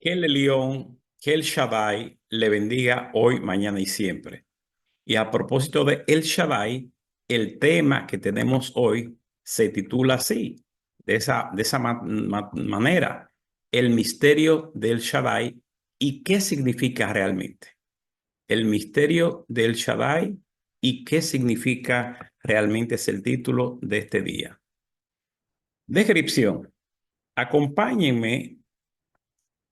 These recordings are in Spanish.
Que el León, que el Shaddai le bendiga hoy, mañana y siempre. Y a propósito de El Shaddai, el tema que tenemos hoy se titula así, de esa manera, el misterio del Shaddai y qué significa realmente. El misterio del Shaddai y qué significa realmente es el título de este día. Descripción. Acompáñenme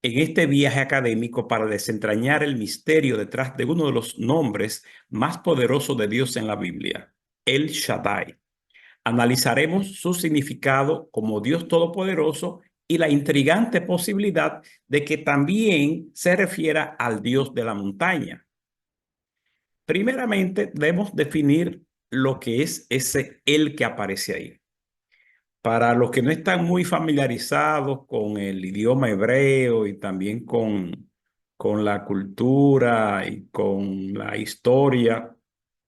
en este viaje académico para desentrañar el misterio detrás de uno de los nombres más poderosos de Dios en la Biblia, El Shaddai. Analizaremos su significado como Dios Todopoderoso y la intrigante posibilidad de que también se refiera al Dios de la montaña. Primeramente, debemos definir lo que es ese Él que aparece ahí. Para los que no están muy familiarizados con el idioma hebreo y también con la cultura y con la historia,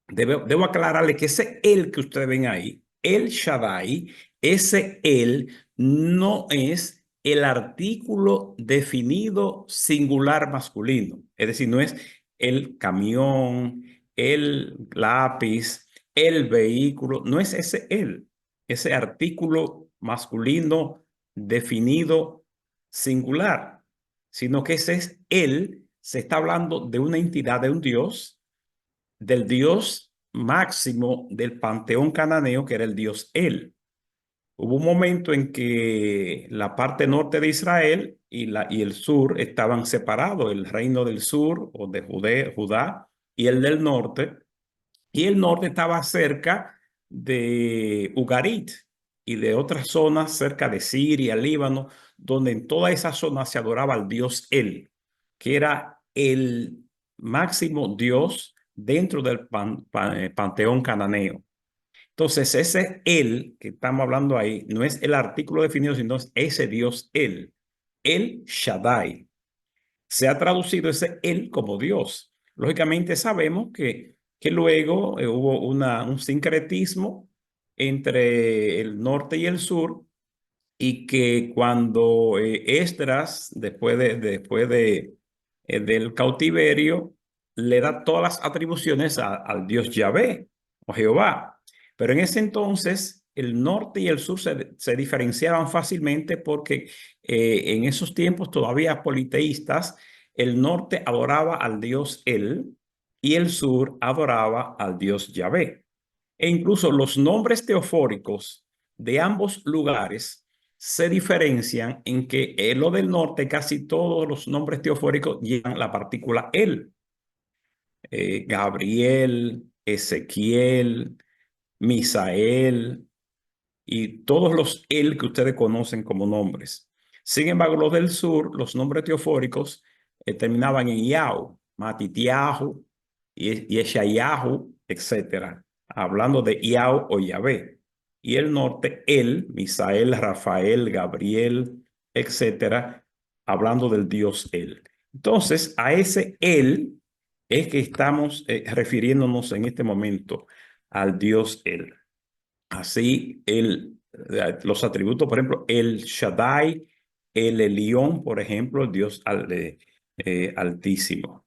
debo aclararle que ese él que ustedes ven ahí, el Shaddai, ese él no es el artículo definido singular masculino. Es decir, no es el camión, el lápiz, el vehículo, no es ese él, ese artículo masculino definido singular, sino que ese es él, se está hablando de una entidad, de un Dios, del Dios máximo del panteón cananeo, que era el Dios El. Hubo un momento en que la parte norte de Israel y el sur estaban separados, el reino del sur o de Judá y el del norte, y el norte estaba cerca de Ugarit y de otras zonas cerca de Siria, Líbano, donde en toda esa zona se adoraba al dios El, que era el máximo dios dentro del panteón cananeo. Entonces, ese él que estamos hablando ahí no es el artículo definido, sino es ese Dios él, el Shaddai. Se ha traducido ese él como Dios. Lógicamente sabemos que luego hubo un sincretismo entre el norte y el sur y que cuando Esdras, después del cautiverio, le da todas las atribuciones al Dios Yahvé o Jehová. Pero en ese entonces el norte y el sur se diferenciaban fácilmente porque en esos tiempos todavía politeístas, el norte adoraba al Dios El y el sur adoraba al Dios Yahvé. E incluso los nombres teofóricos de ambos lugares se diferencian en que en lo del norte casi todos los nombres teofóricos llevan la partícula el. Gabriel, Ezequiel, Misael y todos los el que ustedes conocen como nombres. Sin embargo, los del sur, los nombres teofóricos terminaban en Yahú, Matitiahu, Yeshayahu, etcétera, hablando de Yahú o Yahvé. Y el norte, el, Misael, Rafael, Gabriel, etcétera, hablando del Dios él. Entonces, a ese él es que estamos refiriéndonos en este momento al Dios él. Así, los atributos, por ejemplo, el Shaddai, el Elión, por ejemplo, el Dios altísimo.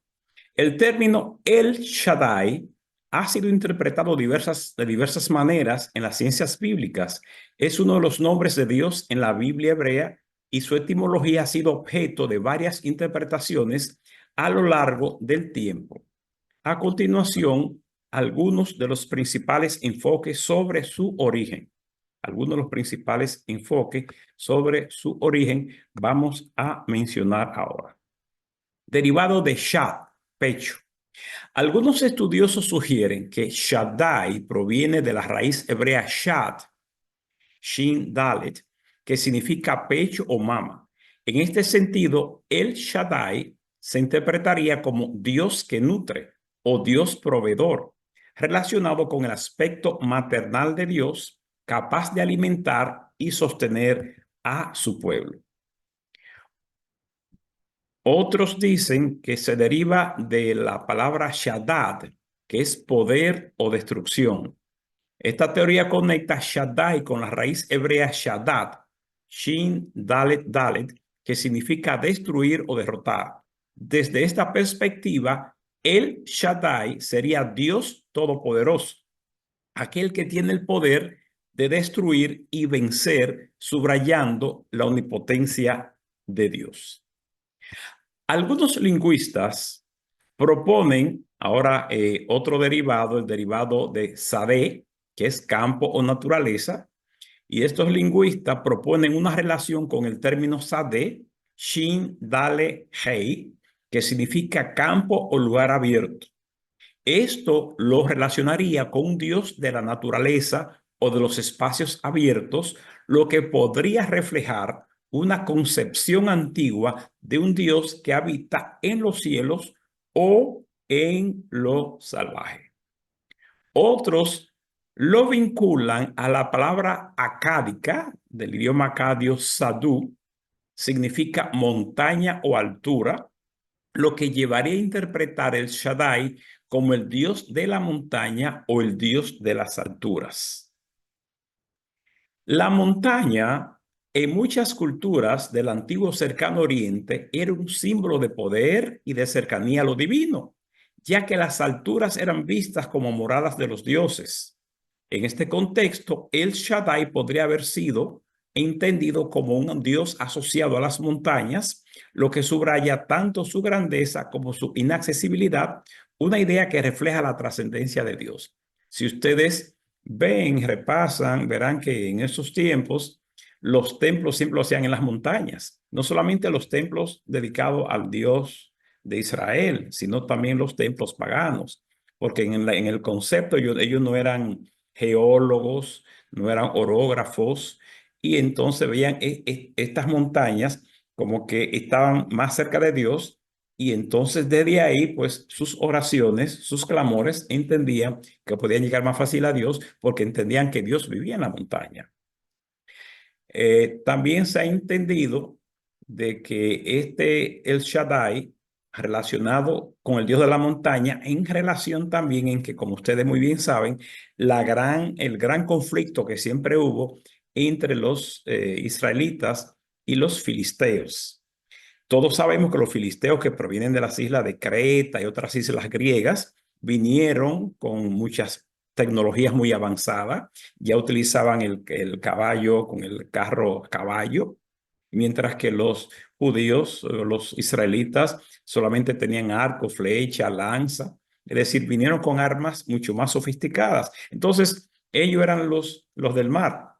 El término el Shaddai ha sido interpretado de diversas maneras en las ciencias bíblicas. Es uno de los nombres de Dios en la Biblia hebrea y su etimología ha sido objeto de varias interpretaciones a lo largo del tiempo. A continuación, algunos de los principales enfoques sobre su origen. Algunos de los principales enfoques sobre su origen vamos a mencionar ahora. Derivado de Shad, pecho. Algunos estudiosos sugieren que Shaddai proviene de la raíz hebrea Shad, Shin Dalet, que significa pecho o mama. En este sentido, el Shaddai se interpretaría como Dios que nutre o Dios proveedor, relacionado con el aspecto maternal de Dios, capaz de alimentar y sostener a su pueblo. Otros dicen que se deriva de la palabra Shaddad, que es poder o destrucción. Esta teoría conecta Shaddai con la raíz hebrea Shaddad, Shin Dalet Dalet, que significa destruir o derrotar. Desde esta perspectiva, el Shaddai sería Dios Todopoderoso, aquel que tiene el poder de destruir y vencer, subrayando la omnipotencia de Dios. Algunos lingüistas proponen ahora otro derivado, el derivado de Sadeh, que es campo o naturaleza, y estos lingüistas proponen una relación con el término Sadeh, Shin, Dale, Hei, que significa campo o lugar abierto. Esto lo relacionaría con un dios de la naturaleza o de los espacios abiertos, lo que podría reflejar una concepción antigua de un dios que habita en los cielos o en lo salvaje. Otros lo vinculan a la palabra acádica, del idioma acadio Sadú, significa montaña o altura, lo que llevaría a interpretar el Shaddai como el dios de la montaña o el dios de las alturas. La montaña, en muchas culturas del antiguo cercano oriente, era un símbolo de poder y de cercanía a lo divino, ya que las alturas eran vistas como moradas de los dioses. En este contexto, el Shaddai podría haber sido entendido como un dios asociado a las montañas, lo que subraya tanto su grandeza como su inaccesibilidad, una idea que refleja la trascendencia de Dios. Si ustedes ven, repasan, verán que en esos tiempos los templos siempre lo hacían en las montañas, no solamente los templos dedicados al Dios de Israel, sino también los templos paganos, porque en el concepto ellos no eran geólogos, no eran orógrafos, y entonces veían estas montañas como que estaban más cerca de Dios, y entonces desde ahí, pues sus oraciones, sus clamores, entendían que podían llegar más fácil a Dios porque entendían que Dios vivía en la montaña. También se ha entendido de que el Shaddai, relacionado con el Dios de la montaña, en relación también en que, como ustedes muy bien saben, el gran conflicto que siempre hubo entre los israelitas y los filisteos. Todos sabemos que los filisteos que provienen de las islas de Creta y otras islas griegas vinieron con muchas tecnologías muy avanzadas, ya utilizaban el caballo con el carro caballo, mientras que los judíos, los israelitas, solamente tenían arco, flecha, lanza, es decir, vinieron con armas mucho más sofisticadas. Entonces, ellos eran los del mar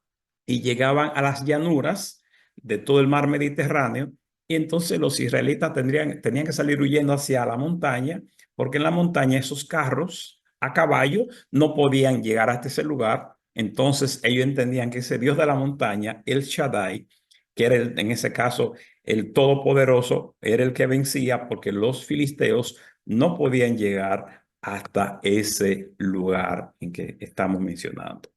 y llegaban a las llanuras de todo el mar Mediterráneo y entonces los israelitas tenían que salir huyendo hacia la montaña, porque en la montaña esos carros a caballo no podían llegar hasta ese lugar. Entonces ellos entendían que ese Dios de la montaña, el Shaddai, que era en ese caso el Todopoderoso, era el que vencía porque los filisteos no podían llegar hasta ese lugar en que estamos mencionando.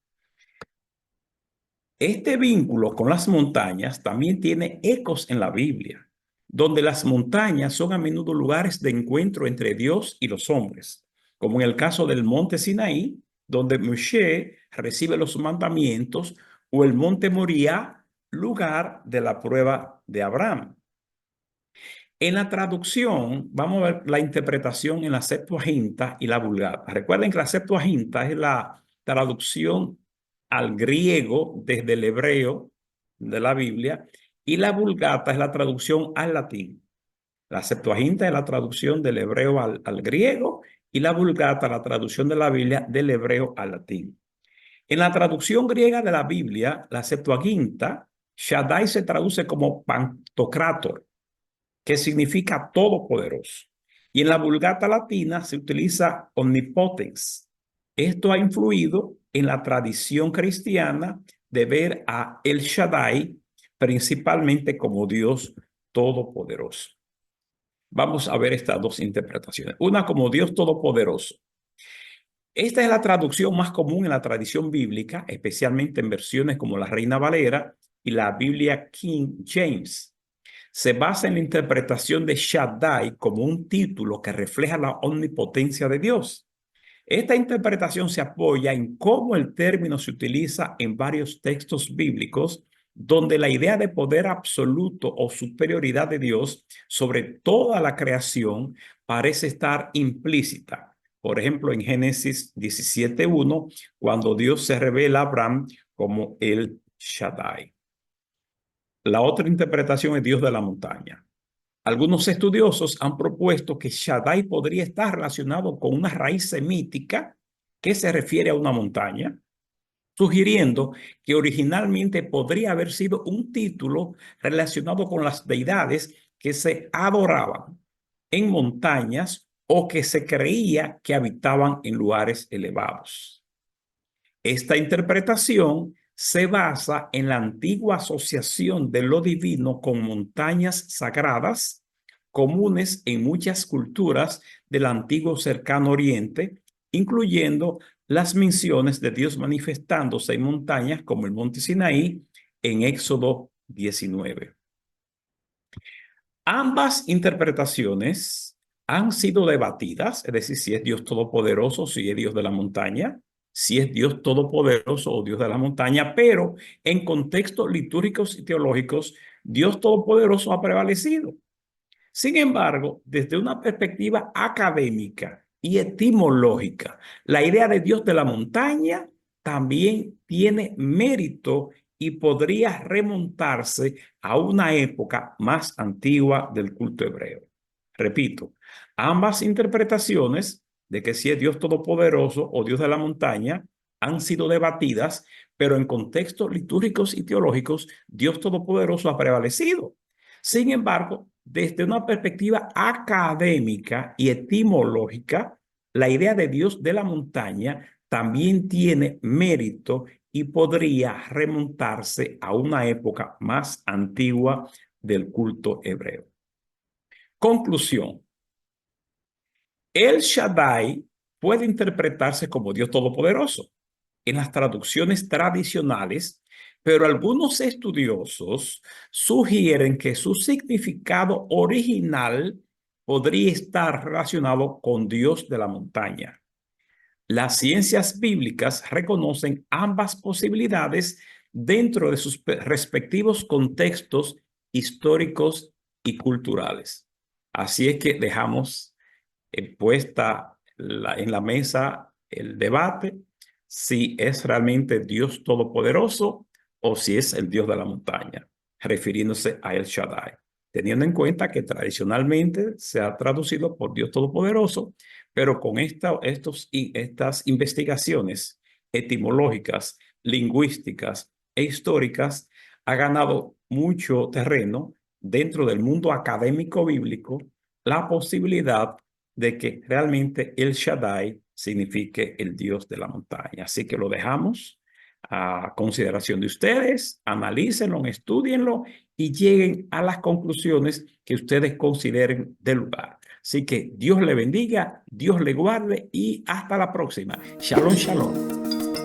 Este vínculo con las montañas también tiene ecos en la Biblia, donde las montañas son a menudo lugares de encuentro entre Dios y los hombres, como en el caso del monte Sinaí, donde Moshe recibe los mandamientos, o el monte Moriah, lugar de la prueba de Abraham. En la traducción, vamos a ver la interpretación en la Septuaginta y la Vulgata. Recuerden que la Septuaginta es la traducción al griego desde el hebreo de la Biblia y la Vulgata es la traducción al latín. La Septuaginta es la traducción del hebreo al griego y la Vulgata la traducción de la Biblia del hebreo al latín. En la traducción griega de la Biblia, la Septuaginta, Shaddai se traduce como Pantocrátor, que significa todopoderoso. Y en la Vulgata latina se utiliza omnipotens. Esto ha influido en la tradición cristiana de ver a El Shaddai principalmente como Dios todopoderoso. Vamos a ver estas dos interpretaciones. Una como Dios todopoderoso. Esta es la traducción más común en la tradición bíblica, especialmente en versiones como la Reina Valera y la Biblia King James. Se basa en la interpretación de Shaddai como un título que refleja la omnipotencia de Dios. Esta interpretación se apoya en cómo el término se utiliza en varios textos bíblicos donde la idea de poder absoluto o superioridad de Dios sobre toda la creación parece estar implícita. Por ejemplo, en Génesis 17:1, cuando Dios se revela a Abraham como el Shaddai. La otra interpretación es Dios de la montaña. Algunos estudiosos han propuesto que Shaddai podría estar relacionado con una raíz semítica que se refiere a una montaña, sugiriendo que originalmente podría haber sido un título relacionado con las deidades que se adoraban en montañas o que se creía que habitaban en lugares elevados. Esta interpretación se basa en la antigua asociación de lo divino con montañas sagradas comunes en muchas culturas del antiguo cercano oriente, incluyendo las menciones de Dios manifestándose en montañas como el monte Sinaí en Éxodo 19. Ambas interpretaciones han sido debatidas, es decir, si es Dios todopoderoso, si es Dios de la montaña, si es Dios todopoderoso o Dios de la montaña, pero en contextos litúrgicos y teológicos, Dios todopoderoso ha prevalecido. Sin embargo, desde una perspectiva académica y etimológica, la idea de Dios de la montaña también tiene mérito y podría remontarse a una época más antigua del culto hebreo. Repito, ambas interpretaciones de que si es Dios todopoderoso o Dios de la montaña han sido debatidas, pero en contextos litúrgicos y teológicos, Dios todopoderoso ha prevalecido. Sin embargo, desde una perspectiva académica y etimológica, la idea de Dios de la montaña también tiene mérito y podría remontarse a una época más antigua del culto hebreo. Conclusión. El Shaddai puede interpretarse como Dios todopoderoso en las traducciones tradicionales, pero algunos estudiosos sugieren que su significado original podría estar relacionado con Dios de la montaña. Las ciencias bíblicas reconocen ambas posibilidades dentro de sus respectivos contextos históricos y culturales. Así es que dejamos puesta en la mesa el debate si es realmente Dios todopoderoso o si es el Dios de la montaña, refiriéndose a El Shaddai, teniendo en cuenta que tradicionalmente se ha traducido por Dios todopoderoso, pero con estas investigaciones etimológicas, lingüísticas e históricas ha ganado mucho terreno dentro del mundo académico bíblico la posibilidad de que realmente el Shaddai signifique el Dios de la montaña. Así que lo dejamos a consideración de ustedes, analícenlo, estudienlo y lleguen a las conclusiones que ustedes consideren del lugar. Así que Dios le bendiga, Dios le guarde y hasta la próxima. Shalom, shalom.